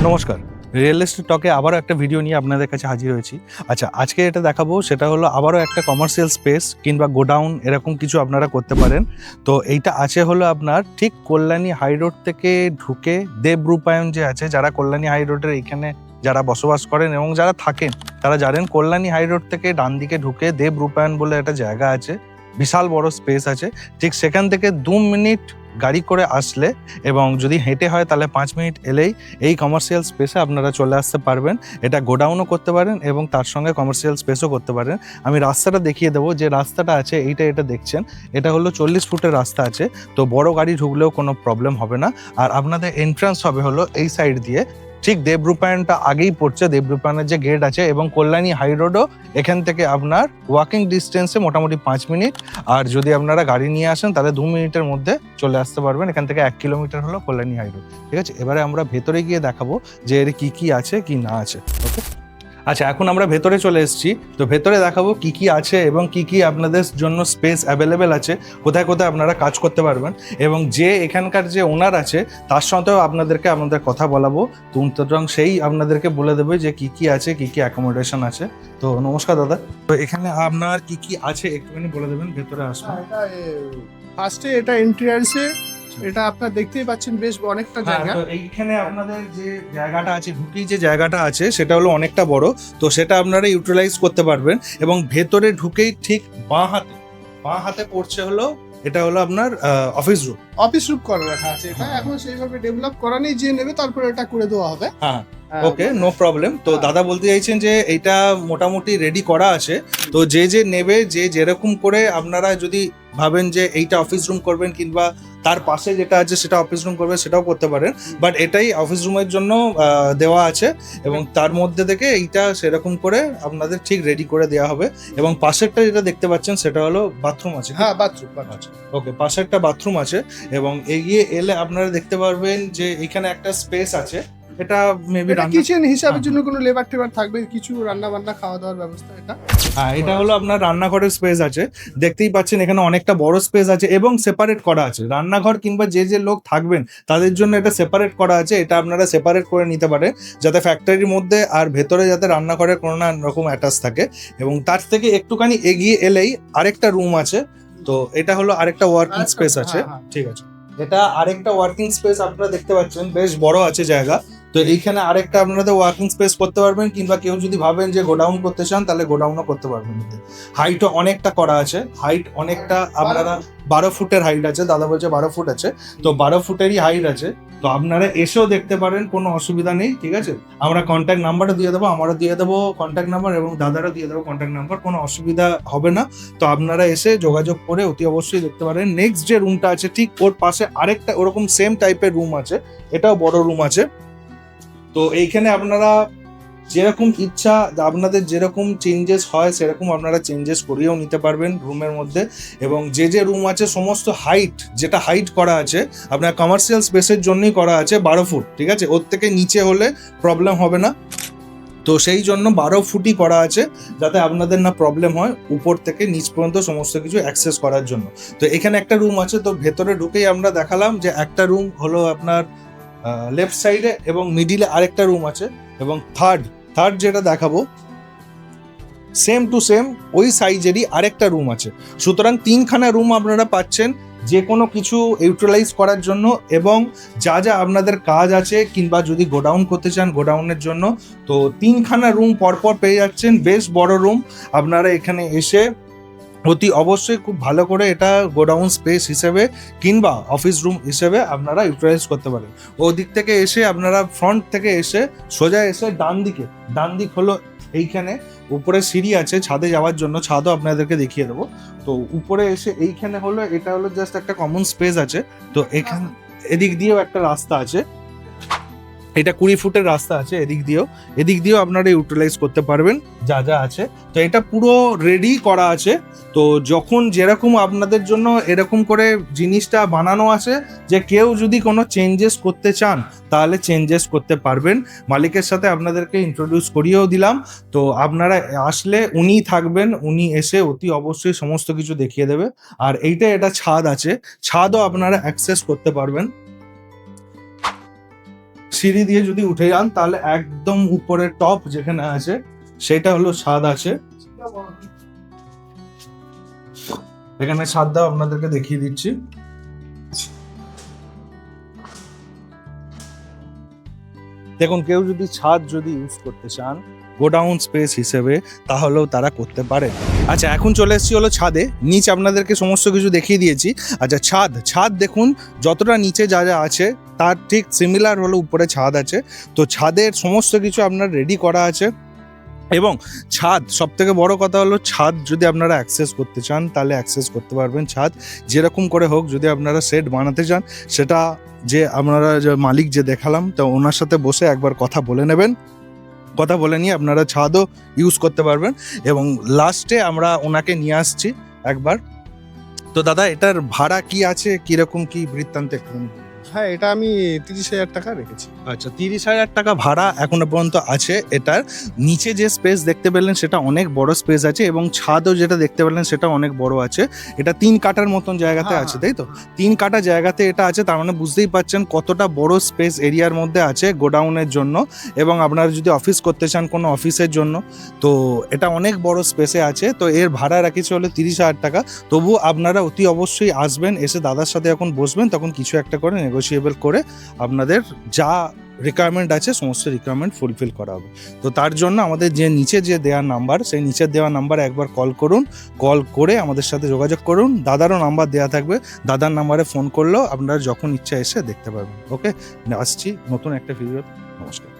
নমস্কার, real estate টকে আবারও একটা ভিডিও নিয়ে আপনাদের কাছে হাজির হয়েছি। আচ্ছা, আজকে এটা দেখাবো সেটা হলো আবারও একটা কমার্শিয়াল স্পেস কিংবা গোডাউন এরকম কিছু আপনারা করতে পারেন। তো এইটা আছে হলো আপনার ঠিক কল্যাণী হাই রোড থেকে ঢুকে দেবরূপায়ণ যে আছে, যারা কল্যাণী হাই রোডের এইখানে যারা বসবাস করেন এবং যারা থাকেন তারা জানেন কল্যাণী হাই রোড থেকে ডান দিকে ঢুকে দেবরূপায়ণ বলে একটা জায়গা আছে, বিশাল বড় স্পেস আছে। ঠিক সেখান থেকে 2 মিনিট গাড়ি করে আসলে এবং যদি হেঁটে হয় তাহলে 5 মিনিট এলেই এই কমার্শিয়াল স্পেসে আপনারা চলে আসতে পারবেন। এটা গোডাউনও করতে পারেন এবং তার সঙ্গে কমার্শিয়াল স্পেসও করতে পারেন। আমি রাস্তাটা দেখিয়ে দেবো, যে রাস্তাটা আছে এটা দেখছেন, এটা হলো 40 ফুটের রাস্তা আছে। তো বড় গাড়ি ঢুকলেও কোনো প্রবলেম হবে না। আর আপনাদের এন্ট্রান্স হবে হলো এই সাইড দিয়ে, ঠিক দেবরূপায়ণটা আগেই পড়ছে, দেবরূপায়ণের যে গেট আছে, এবং কল্যাণী হাই রোডও এখান থেকে আপনার ওয়াকিং ডিস্টেন্সে মোটামুটি 5 মিনিট। আর যদি আপনারা গাড়ি নিয়ে আসেন তাহলে 2 মিনিটের মধ্যে চলে আসতে পারবেন। এখান থেকে 1 কিলোমিটার হলো কল্যাণী হাই রোড। ঠিক আছে, এবারে আমরা ভেতরে গিয়ে দেখাবো যে এর কি আছে কি না আছে। ওকে, আচ্ছা, এখন আমরা ভেতরে চলে এসেছি। তো ভেতরে দেখাবো কি আছে এবং কি আপনাদের জন্য স্পেস অ্যাভেলেবেল আছে, কোথায় কোথায় আপনারা কাজ করতে পারবেন, এবং যে এখানকার যে ওনার আছে তার সাথেও আপনাদেরকে আমাদের কথা বলাবো। তো সুতরাং সেই আপনাদেরকে বলে দেবে যে কি আছে, কি অ্যাকোমোডেশন আছে। তো নমস্কার দাদা, তো এখানে আপনার কি আছে একটুখানি বলে দেবেন, ভেতরে আসবেন। ফার্স্টে এটা এন্ট্রান্সে, এটা আপনারা দেখতেই পাচ্ছেন বেশ অনেকটা জায়গা। তো এইখানে আপনাদের যে জায়গাটা আছে, ঢুকেই যে জায়গাটা আছে সেটা হলো অনেকটা বড়। তো সেটা আপনারা ইউটিলাইজ করতে পারবেন। এবং ভেতরে ঢুকেই ঠিক বাঁ হাতে পড়ছে হলো, এটা হলো আপনার অফিস রুম করে রাখা আছে। এটা এখন সেইভাবে ডেভেলপ করা নেই, যে নেবে তারপরে এটা করে দেওয়া হবে। হ্যাঁ, ওকে, নো প্রবলেম। তো দাদা বলতে চাইছেন যে এইটা মোটামুটি রেডি করা আছে। তো যে নেবে, যেরকম করে আপনারা যদি ভাবেন যে এইটা অফিস রুম করবেন কিংবা তার পাশে যেটা আছে সেটা অফিস রুম করবে, সেটাও করতে পারেন। বাট এটাই অফিস রুমের জন্য দেওয়া আছে এবং তার মধ্যে থেকে এইটা সেরকম করে আপনাদের ঠিক রেডি করে দেওয়া হবে। এবং পাশেরটা যেটা দেখতে পাচ্ছেন সেটা হলো বাথরুম আছে। হ্যাঁ, বাথরুম আছে। ওকে, পাশে একটা বাথরুম আছে। এবং এগিয়ে এলে আপনারা দেখতে পারবেন যে এখানে একটা স্পেস আছে। এটা মেবি কিচেন হিসাবের জন্য কোনো লেবার টেবার থাকবে, কিছু রান্না বান্না খাওয়া দাওয়ার ব্যবস্থা। এটা হলো আপনার রান্নাঘরের স্পেস আছে। দেখতেই পাচ্ছেন এখানে অনেকটা বড় স্পেস আছে এবং সেপারেট করা আছে। রান্নাঘর কিংবা যে লোক থাকবেন তাদের জন্য এটা সেপারেট করা আছে। এটা আপনারা সেপারেট করে নিতে পারেন যাতে ফ্যাক্টরির মধ্যে আর ভেতরে যাতে রান্নাঘরের কোনো না রকম অ্যাটাচ থাকে। এবং তার থেকে একটুখানি এগিয়ে এলেই আরেকটা রুম আছে। তো এটা হলো আরেকটা ওয়ার্কিং স্পেস আছে। ঠিক আছে, এটা আরেকটা ওয়ার্কিং স্পেস আপনারা দেখতে পাচ্ছেন, বেশ বড় আছে জায়গা। তো এইখানে আরেকটা আপনাদের ওয়ার্কিং স্পেস করতে পারবেন, কিংবা কেউ যদি ভাবেন যে গোডাউন করতে চান তাহলে গোডাউনও করতে পারবেন। হাইটও অনেকটা করা আছে, হাইট অনেকটা আপনারা 12 ফুটের হাইট আছে। দাদা বলছে 12 ফুট আছে, তো 12 ফুটেরই হাইট আছে। তো আপনারা এসেও দেখতে পারেন, কোনো অসুবিধা নেই। ঠিক আছে, আমরা কন্ট্যাক্ট নাম্বারও দিয়ে দেবো, আমারও দিয়ে দেবো কন্ট্যাক্ট নাম্বার এবং দাদারও দিয়ে দেবো কন্ট্যাক্ট নাম্বার, কোনো অসুবিধা হবে না। তো আপনারা এসে যোগাযোগ করে অতি অবশ্যই দেখতে পারেন। নেক্সট যে রুমটা আছে ঠিক ওর পাশে আরেকটা ওরকম সেম টাইপের রুম আছে, এটাও বড় রুম আছে। তো এইখানে আপনারা যেরকম ইচ্ছা, আপনাদের যেরকম চেঞ্জেস হয় সেরকম আপনারা চেঞ্জেস করিয়েও নিতে পারবেন রুমের মধ্যে। এবং যে রুম আছে সমস্ত হাইট, যেটা হাইট করা আছে আপনার কমার্শিয়াল স্পেসের জন্যই করা আছে 12 ফুট। ঠিক আছে, ওর থেকে নিচে হলে প্রবলেম হবে না। তো সেই জন্য 12 ফুটই করা আছে, যাতে আপনাদের না প্রবলেম হয় উপর থেকে নিচ পর্যন্ত সমস্ত কিছু অ্যাক্সেস করার জন্য। তো এখানে একটা রুম আছে। তো ভেতরে ঢুকেই আমরা দেখালাম যে একটা রুম হলো আপনার লেফট সাইডে এবং মিডিলে আরেকটা রুম আছে। এবং থার্ড যেটা দেখাবো সেম টু সেম ওই সাইজেরই আরেকটা রুম আছে। সুতরাং 3খানা রুম আপনারা পাচ্ছেন যে কোনো কিছু ইউটিলাইজ করার জন্য। এবং যা আপনাদের কাজ আছে কিংবা যদি গোডাউন করতে চান গোডাউনের জন্য, তো 3খানা রুম পরপর পেয়ে যাচ্ছেন। বেশ বড় রুম, আপনারা এখানে এসে অতি অবশ্যই খুব ভালো করে এটা গোডাউন স্পেস হিসেবে কিংবা অফিস রুম হিসেবে আপনারা ইউটিলাইজ করতে পারেন। ওদিক থেকে এসে আপনারা ফ্রন্ট থেকে এসে সোজা এসে ডান দিক হলো এইখানে উপরে সিঁড়ি আছে ছাদে যাওয়ার জন্য, ছাদও আপনাদেরকে দেখিয়ে দেবো। তো উপরে এসে এইখানে হলো, এটা হলো জাস্ট একটা কমন স্পেস আছে। তো এখানে এদিক দিয়েও একটা রাস্তা আছে, এটা 20 ফুটের রাস্তা আছে। এদিক দিয়েও আপনারা ইউটিলাইজ করতে পারবেন যা আছে। তো এটা পুরো রেডি করা আছে। তো যখন যেরকম আপনাদের জন্য এরকম করে জিনিসটা বানানো আছে যে কেউ যদি কোনো চেঞ্জেস করতে চান তাহলে চেঞ্জেস করতে পারবেন। মালিকের সাথে আপনাদেরকে ইন্ট্রোডিউস করিয়েও দিলাম। তো আপনারা আসলে উনি থাকবেন, উনি এসে অতি অবশ্যই সমস্ত কিছু দেখিয়ে দেবে। আর এটা ছাদ আছে, ছাদও আপনারা অ্যাক্সেস করতে পারবেন। সিঁড়ি দিয়ে যদি উঠে যান তাহলে একদম উপরের টপ যেখানে আছে সেটা হলো ছাদ আছে। এখানে ছাদটাও আপনাদেরকে দেখিয়ে দিচ্ছি। দেখুন, কেউ যদি ছাদ ইউজ করতে চান গোডাউন স্পেস হিসেবে তাহলেও তারা করতে পারে। আচ্ছা, এখন চলে এসেছি হলো ছাদে। নিচ আপনাদেরকে সমস্ত কিছু দেখিয়ে দিয়েছি। আচ্ছা, ছাদ দেখুন, যতটা নিচে যা যা আছে তার ঠিক সিমিলার হলো উপরে ছাদ আছে। তো ছাদের সমস্ত কিছু আপনার রেডি করা আছে। এবং ছাদ, সব থেকে বড় কথা হলো ছাদ যদি আপনারা অ্যাক্সেস করতে চান তাহলে অ্যাক্সেস করতে পারবেন। ছাদ যেরকম করে হোক, যদি আপনারা সেট বানাতে চান সেটা যে আপনারা যে মালিক যে দেখালাম তো ওনার সাথে বসে একবার কথা বলে নেবেন। কথা বলে নিয়ে আপনারা ছাদও ইউজ করতে পারবেন। এবং লাস্টে আমরা ওনাকে নিয়ে আসছি একবার। তো দাদা, এটার ভাড়া কি আছে, কিরকম কি বৃত্তান্ত একটু বলুন। হ্যাঁ, এটা আমি 30,000 টাকা রেখেছি। আচ্ছা, 30,000 টাকা ভাড়া এখনো পর্যন্ত আছে এটার। নিচে যে স্পেস দেখতে পেলেন সেটা অনেক বড় স্পেস আছে, এবং ছাদও যেটা দেখতে পেলেন সেটা অনেক বড় আছে। এটা 3 কাঠার মতন জায়গাতে হ্যাঁ, আছে, তাই তো? 3 কাঠা জায়গাতে এটা আছে, তার মানে বুঝতেই পাচ্ছেন কতটা বড় স্পেস এরিয়ার মধ্যে আছে গোডাউনের জন্য। এবং আপনারা যদি অফিস করতে চান কোনো অফিসের জন্য, তো এটা অনেক বড় স্পেসে আছে। তো এর ভাড়া রাখিছে হলো 30,000 টাকা। তবু আপনারা অতি অবশ্যই আসবেন, এসে দাদার সাথে যখন বসবেন তখন কিছু একটা করে নেগোশিয়েবল করে আপনাদের যা রিকোয়ারমেন্ট আছে সমস্ত রিকোয়ারমেন্ট ফুলফিল করা হবে। তো তার জন্য আমাদের যে নিচে যে দেওয়া নাম্বার, সেই নিচের দেওয়া নাম্বারে একবার কল করুন। কল করে আমাদের সাথে যোগাযোগ করুন। দাদারও নাম্বার দেওয়া থাকবে, দাদার নাম্বারে ফোন করলেও আপনারা যখন ইচ্ছা এসে দেখতে পারবেন। ওকে, আসছি নতুন একটা ভিডিও। নমস্কার।